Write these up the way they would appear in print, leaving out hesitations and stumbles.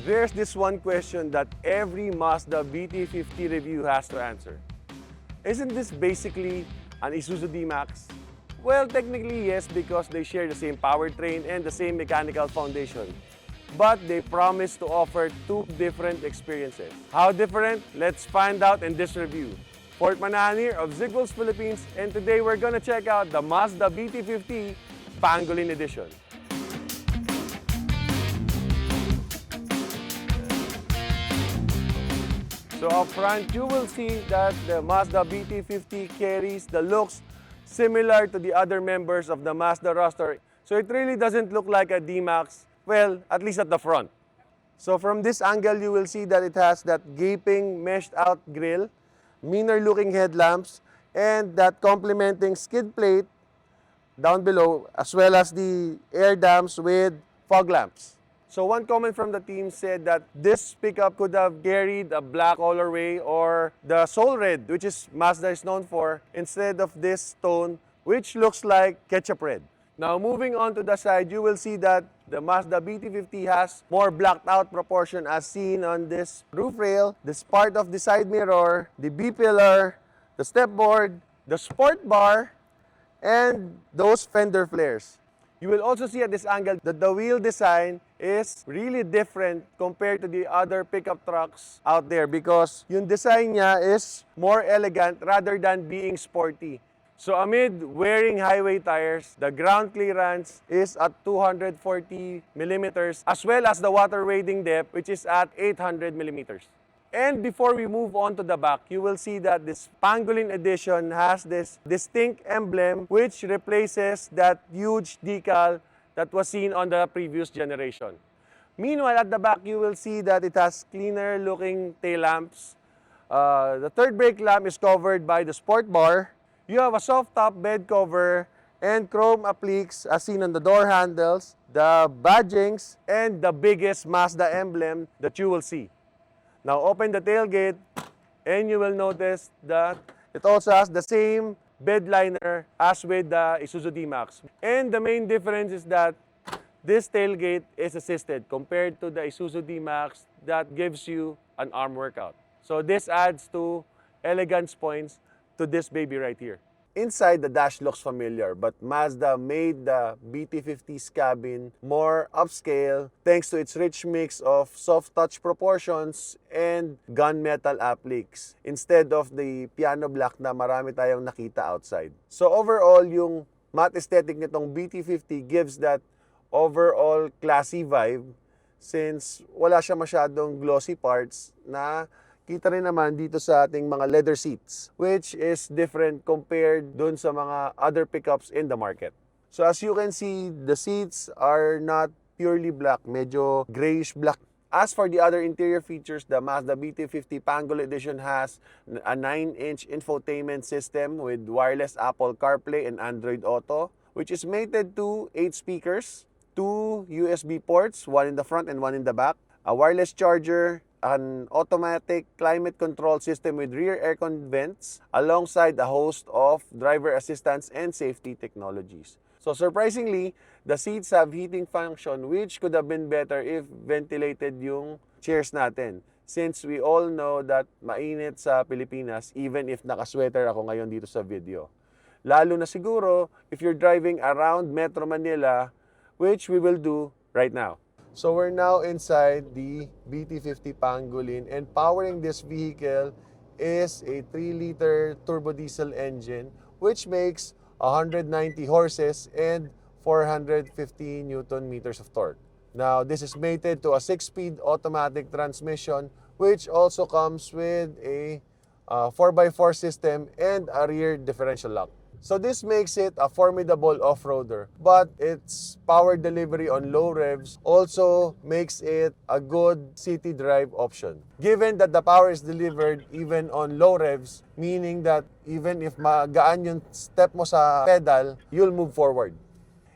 There's this one question that every Mazda BT-50 review has to answer. Isn't this basically an Isuzu D-Max? Well, technically yes, because they share the same powertrain and the same mechanical foundation. But they promise to offer two different experiences. How different? Let's find out in this review. Fort Manahan here of Zigwheels Philippines, and today we're gonna check out the Mazda BT-50 Pangolin Edition. So up front, you will see that the Mazda BT-50 carries the looks similar to the other members of the Mazda roster. So it really doesn't look like a D-Max, well, at least at the front. So from this angle, you will see that it has that gaping, meshed out grille, meaner looking headlamps, and that complementing skid plate down below, as well as the air dams with fog lamps. So one comment from the team said that this pickup could have carried a black colorway or the soul red, which is Mazda is known for, instead of this tone, which looks like ketchup red. Now moving on to the side, you will see that the Mazda BT-50 has more blacked out proportion as seen on this roof rail, this part of the side mirror, the B-pillar, the stepboard, the sport bar, and those fender flares. You will also see at this angle that the wheel design is really different compared to the other pickup trucks out there because yung design niya is more elegant rather than being sporty. So amid wearing highway tires, the ground clearance is at 240 millimeters as well as the water wading depth, which is at 800 millimeters. And before we move on to the back, you will see that this Pangolin edition has this distinct emblem which replaces that huge decal that was seen on the previous generation. Meanwhile, at the back, you will see that it has cleaner looking tail lamps. The third brake lamp is covered by the sport bar. You have a soft top bed cover and chrome appliques as seen on the door handles, the badgings, and the biggest Mazda emblem that you will see. Now open the tailgate and you will notice that it also has the same bed liner as with the Isuzu D-Max. And the main difference is that this tailgate is assisted compared to the Isuzu D-Max that gives you an arm workout. So this adds to elegance points to this baby right here. Inside, the dash looks familiar, but Mazda made the BT-50's cabin more upscale thanks to its rich mix of soft touch proportions and gunmetal appliques instead of the piano black na marami tayong nakita outside. So overall, yung matte aesthetic nitong BT-50 gives that overall classy vibe since wala siya masyadong glossy parts na kita rin naman dito sa ating mga leather seats, which is different compared dun sa mga other pickups in the market. So as you can see, the seats are not purely black, medyo grayish black. As for the other interior features, the Mazda BT-50 Pangolin Edition has a 9-inch infotainment system with wireless Apple CarPlay and Android Auto, which is mated to 8 speakers, 2 USB ports, one in the front and one in the back, a wireless charger, an automatic climate control system with rear aircon vents, alongside a host of driver assistance and safety technologies. So surprisingly, the seats have heating function which could have been better if ventilated yung chairs natin. Since we all know that mainit sa Pilipinas even if naka-sweater ako ngayon dito sa video. Lalo na siguro if you're driving around Metro Manila, which we will do right now. So we're now inside the BT-50 Pangolin, and powering this vehicle is a 3-liter turbo diesel engine which makes 190 horses and 450 Newton meters of torque. Now this is mated to a 6-speed automatic transmission which also comes with a 4x4 system and a rear differential lock. So this makes it a formidable off-roader, but its power delivery on low revs also makes it a good city drive option. Given that the power is delivered even on low revs, meaning that even if magaan yung step mo sa pedal, you'll move forward.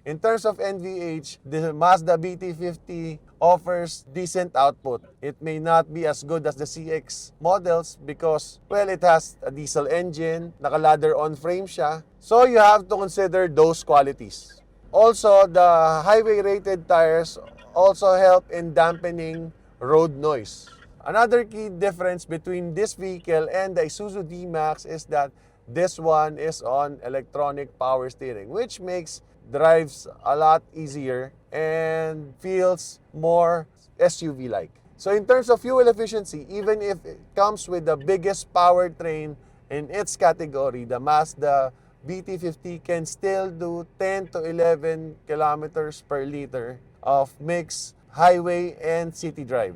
In terms of NVH, the Mazda BT-50 offers decent output. It may not be as good as the CX models because, well, it has a diesel engine, naka-ladder on frame siya. So you have to consider those qualities. Also, the highway rated tires also help in dampening road noise. Another key difference between this vehicle and the Isuzu D-Max is that this one is on electronic power steering, which makes drives a lot easier and feels more SUV-like. So in terms of fuel efficiency, even if it comes with the biggest powertrain in its category, the Mazda BT-50 can still do 10 to 11 kilometers per liter of mixed highway and city drive.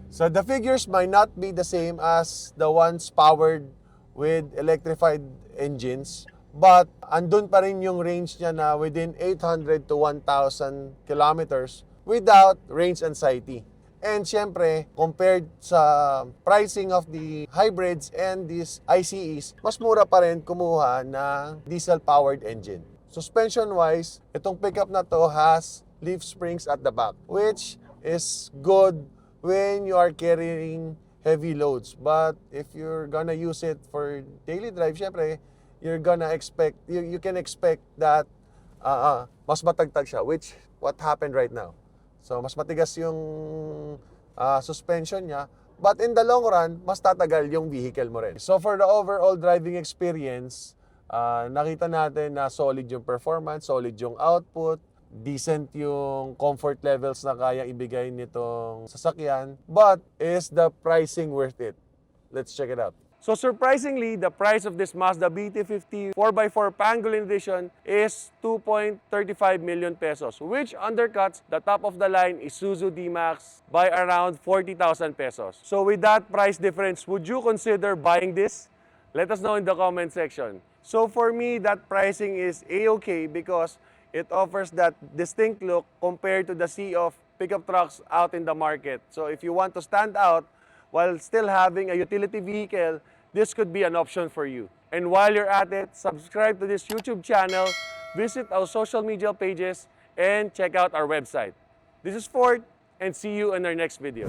So the figures might not be the same as the ones powered with electrified engines, but andun pa rin yung range niya na within 800 to 1,000 kilometers without range anxiety. And syempre, compared sa pricing of the hybrids and these ICEs, mas mura pa rin kumuha ng diesel-powered engine. Suspension-wise, itong pickup na to has leaf springs at the back, which is good when you are carrying heavy loads. But if you're gonna use it for daily drive, syempre, you're gonna expect, you can expect that mas matagtag siya, which what happened right now. So, mas matigas yung suspension niya. But in the long run, mas tatagal yung vehicle mo rin. So, for the overall driving experience, nakita natin na solid yung performance, solid yung output, decent yung comfort levels na kaya ibigay nitong sasakyan. But, is the pricing worth it? Let's check it out. So surprisingly, the price of this Mazda BT-50 4x4 Pangolin edition is 2.35 million pesos, which undercuts the top-of-the-line Isuzu D-Max by around 40,000 pesos. So with that price difference, would you consider buying this? Let us know in the comment section. So for me, that pricing is A-okay because it offers that distinct look compared to the sea of pickup trucks out in the market. So if you want to stand out, while still having a utility vehicle, this could be an option for you. And while you're at it, subscribe to this YouTube channel, visit our social media pages, and check out our website. This is Ford, and see you in our next video.